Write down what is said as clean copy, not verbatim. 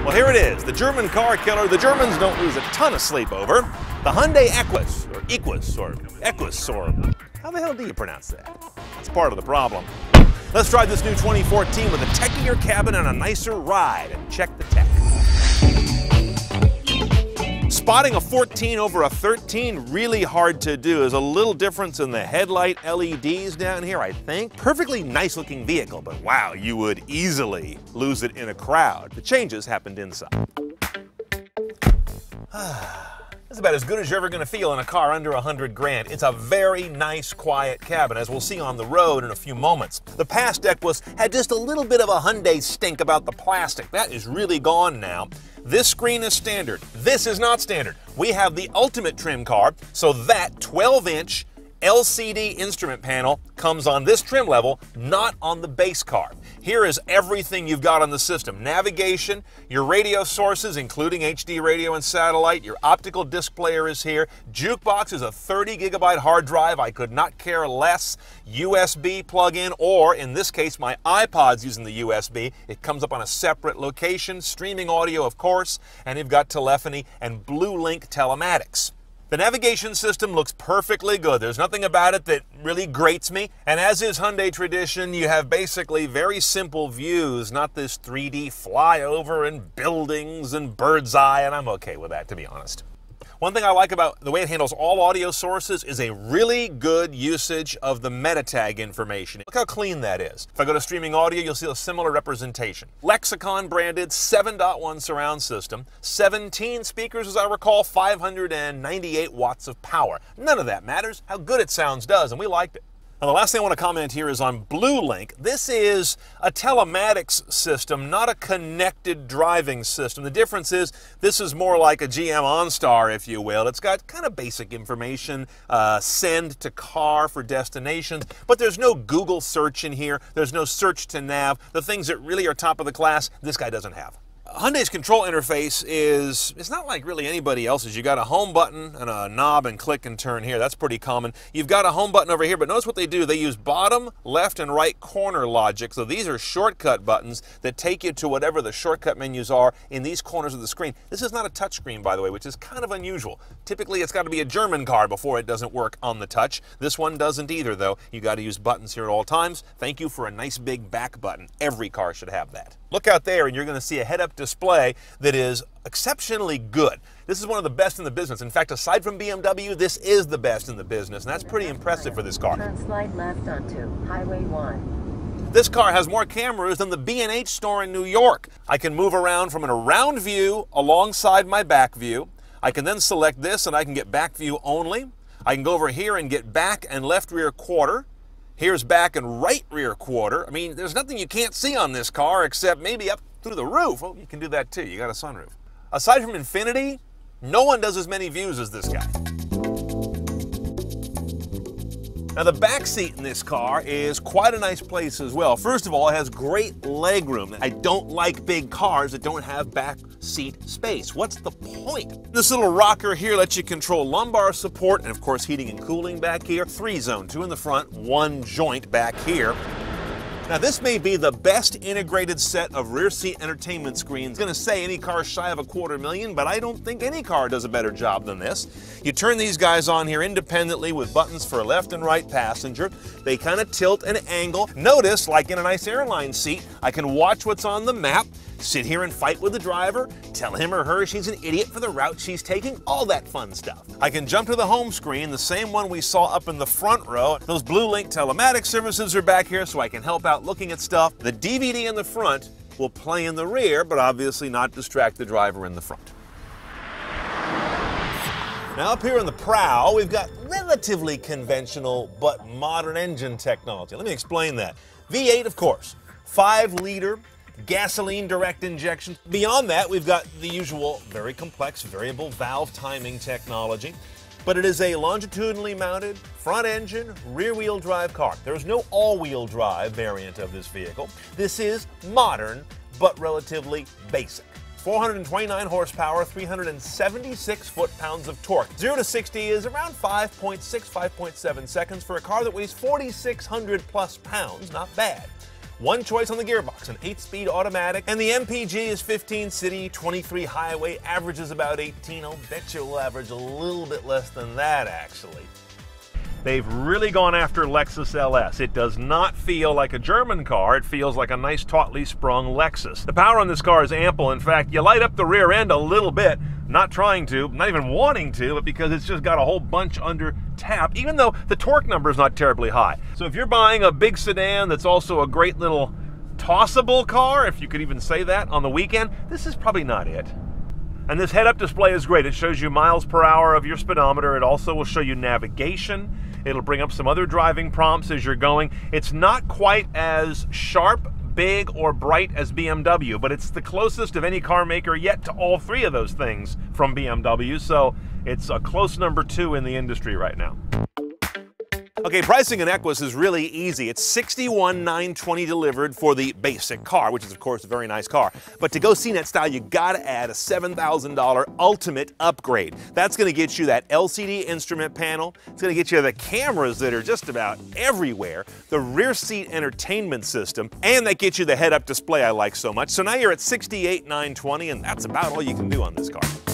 Well, here it is, the German car killer the Germans don't lose a ton of sleep over. The Hyundai Equus, or Equus, or Equus, or how the hell do you pronounce that? That's part of the problem. Let's drive this new 2014 with a techier cabin and a nicer ride, and check the tech. Spotting a 14 over a 13, really hard to do. There's a little difference in the headlight LEDs down here, I think. Perfectly nice looking vehicle, but wow, you would easily lose it in a crowd. The changes happened inside. That's about as good as you're ever gonna feel in a car under 100 grand. It's a very nice, quiet cabin, as we'll see on the road in a few moments. The past Equus had just a little bit of a Hyundai stink about the plastic. That is really gone now. This screen is standard. This is not standard. We have the ultimate trim car, so that 12-inch LCD instrument panel comes on this trim level, not on the base car. Here is everything you've got on the system. Navigation, your radio sources, including HD radio and satellite, your optical disc player is here. Jukebox is a 30-gigabyte hard drive. I could not care less. USB plug-in, or in this case, my iPod's using the USB. It comes up on a separate location. Streaming audio, of course, and you've got telephony and BlueLink telematics. The navigation system looks perfectly good. There's nothing about it that really grates me. And as is Hyundai tradition, you have basically very simple views, not this 3D flyover and buildings and bird's eye, and I'm okay with that, to be honest. One thing I like about the way it handles all audio sources is a really good usage of the meta tag information. Look how clean that is. If I go to streaming audio, you'll see a similar representation. Lexicon branded 7.1 surround system, 17 speakers as I recall, 598 watts of power. None of that matters. How good it sounds does, and we liked it. Now, the last thing I want to comment here is on BlueLink. This is a telematics system, not a connected driving system. The difference is this is more like a GM OnStar, if you will. It's got kind of basic information, send to car for destinations, but there's no Google search in here. There's no search to nav. The things that really are top of the class, this guy doesn't have. Hyundai's control interface it's not like really anybody else's. You got a home button and a knob and click and turn here. That's pretty common. You've got a home button over here, but notice what they do. They use bottom, left, and right corner logic. So these are shortcut buttons that take you to whatever the shortcut menus are in these corners of the screen. This is not a touch screen, by the way, which is kind of unusual. Typically, it's got to be a German car before it doesn't work on the touch. This one doesn't either, though. You got to use buttons here at all times. Thank you for a nice big back button. Every car should have that. Look out there and you're going to see a head-up display that is exceptionally good. This is one of the best in the business. In fact, aside from BMW, this is the best in the business, and that's pretty impressive for this car. Turn slide left onto Highway 1. This car has more cameras than the B&H store in New York. I can move around from an around view alongside my back view. I can then select this and I can get back view only. I can go over here and get back and left rear quarter. Here's back and right rear quarter. I mean, there's nothing you can't see on this car except maybe up through the roof. Oh, you can do that too. You got a sunroof. Aside from Infinity, no one does as many views as this guy. Now, the back seat in this car is quite a nice place as well. First of all, it has great leg room. I don't like big cars that don't have back seat space. What's the point? This little rocker here lets you control lumbar support and, of course, heating and cooling back here. 3-zone, 2 in the front, 1 joint back here. Now, this may be the best integrated set of rear seat entertainment screens. I'm gonna say any car shy of $250,000, but I don't think any car does a better job than this. You turn these guys on here independently with buttons for left and right passenger. They kind of tilt and angle. Notice, like in a nice airline seat, I can watch what's on the map, sit here and fight with the driver, tell him or her she's an idiot for the route she's taking, all that fun stuff. I can jump to the home screen, the same one we saw up in the front row. Those BlueLink telematics services are back here so I can help out looking at stuff. The DVD in the front will play in the rear, but obviously not distract the driver in the front. Now up here in the prow, we've got relatively conventional but modern engine technology. Let me explain that. V8, of course, 5-liter gasoline direct injection. Beyond that, we've got the usual very complex variable valve timing technology, but it is a longitudinally mounted front engine rear wheel drive car. There's no all-wheel drive variant of this vehicle. This is modern but relatively basic. 429 horsepower, 376 foot-pounds of torque. 0 to 60 is around 5.6, 5.7 seconds for a car that weighs 4,600 plus pounds. Not bad. One choice on the gearbox, an 8-speed automatic, and the MPG is 15 city, 23 highway, averages about 18. I'll bet you will average a little bit less than that, actually. They've really gone after Lexus LS. It does not feel like a German car. It feels like a nice, tautly sprung Lexus. The power on this car is ample. In fact, you light up the rear end a little bit, not trying to, not even wanting to, but because it's just got a whole bunch under tap, even though the torque number is not terribly high. So if you're buying a big sedan that's also a great little tossable car, if you could even say that, on the weekend, this is probably not it. And this head-up display is great. It shows you miles per hour of your speedometer. It also will show you navigation. It'll bring up some other driving prompts as you're going. It's not quite as sharp, big, or bright as BMW, but it's the closest of any car maker yet to all three of those things from BMW, so it's a close number 2 in the industry right now. Okay, pricing an Equus is really easy. It's $61,920 delivered for the basic car, which is of course a very nice car. But to go CNET style, you gotta add a $7,000 ultimate upgrade. That's gonna get you that LCD instrument panel. It's gonna get you the cameras that are just about everywhere, the rear seat entertainment system, and that gets you the head-up display I like so much. So now you're at $68,920, and that's about all you can do on this car.